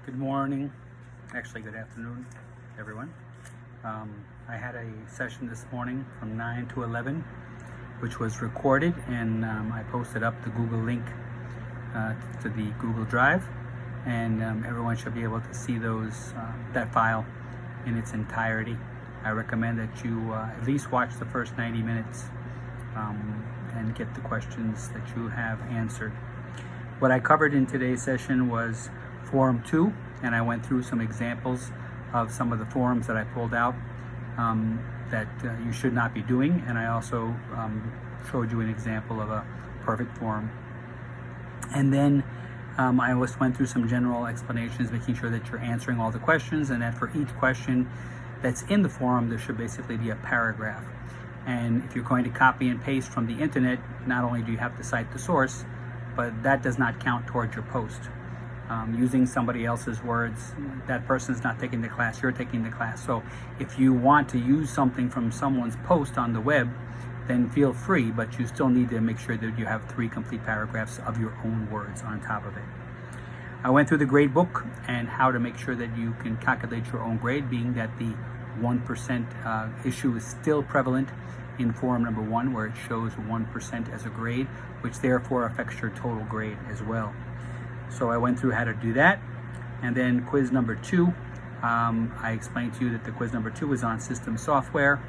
Good morning, actually good afternoon, everyone. I had a session this morning from 9 to 11, which was recorded, and I posted up the Google link to the Google Drive, and everyone should be able to see that file in its entirety. I recommend that you at least watch the first 90 minutes and get the questions that you have answered. What I covered in today's session was Form 2, and I went through some examples of some of the forms that I pulled out that you should not be doing, and I also showed you an example of a perfect form. And then I also went through some general explanations, making sure that you're answering all the questions, and that for each question that's in the form, there should basically be a paragraph. And if you're going to copy and paste from the internet, not only do you have to cite the source, but that does not count towards your post. Using somebody else's words, that person's not taking the class, you're taking the class. So if you want to use something from someone's post on the web, then feel free, but you still need to make sure that you have 3 complete paragraphs of your own words on top of it. I went through the grade book and how to make sure that you can calculate your own grade, being that the 1% issue is still prevalent in form number 1, where it shows 1% as a grade, which therefore affects your total grade as well. So I went through how to do that. And then quiz number 2, I explained to you that the quiz number 2 is on system software,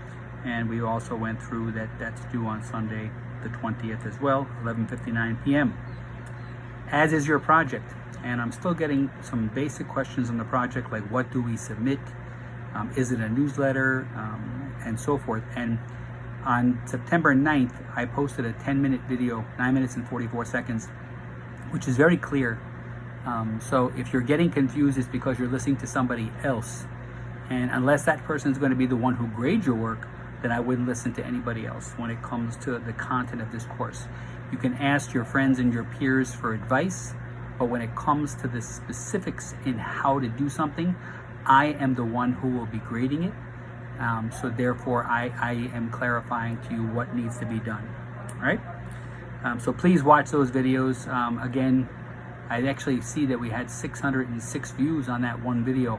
and we also went through that that's due on Sunday the 20th as well, 11:59 p.m. As is your project. And I'm still getting some basic questions on the project, like what do we submit? Is it a newsletter? And so forth. And on September 9th, I posted a 10-minute video, 9 minutes and 44 seconds, which is very clear. So if you're getting confused, it's because you're listening to somebody else. And unless that person is going to be the one who grades your work, then I wouldn't listen to anybody else when it comes to the content of this course. You can ask your friends and your peers for advice, but when it comes to the specifics in how to do something, I am the one who will be grading it. So therefore, I am clarifying to you what needs to be done. All right? So please watch those videos. Again, I actually see that we had 606 views on that one video,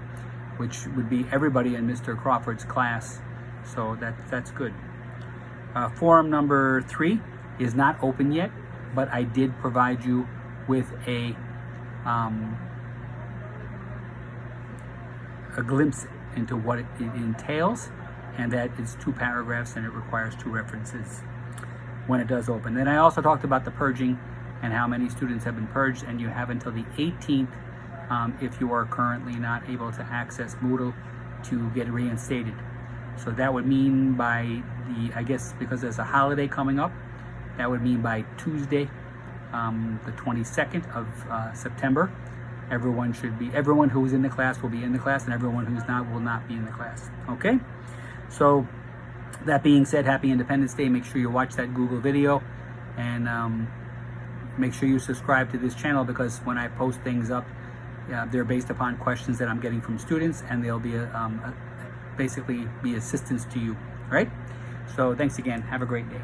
which would be everybody in Mr. Crawford's class. So that's good. Forum number 3 is not open yet, but I did provide you with a glimpse into what it entails, and that is 2 paragraphs and it requires 2 references when it does open. Then I also talked about the purging and how many students have been purged, and you have until the 18th if you are currently not able to access Moodle to get reinstated. So that would mean by I guess because there's a holiday coming up, that would mean by Tuesday, the 22nd of September, everyone who's in the class will be in the class, and everyone who's not will not be in the class. Okay? So that being said, happy Independence Day. Make sure you watch that Google video, and make sure you subscribe to this channel, because when I post things up, they're based upon questions that I'm getting from students, and they'll be basically be assistance to you. All right? So thanks again. Have a great day.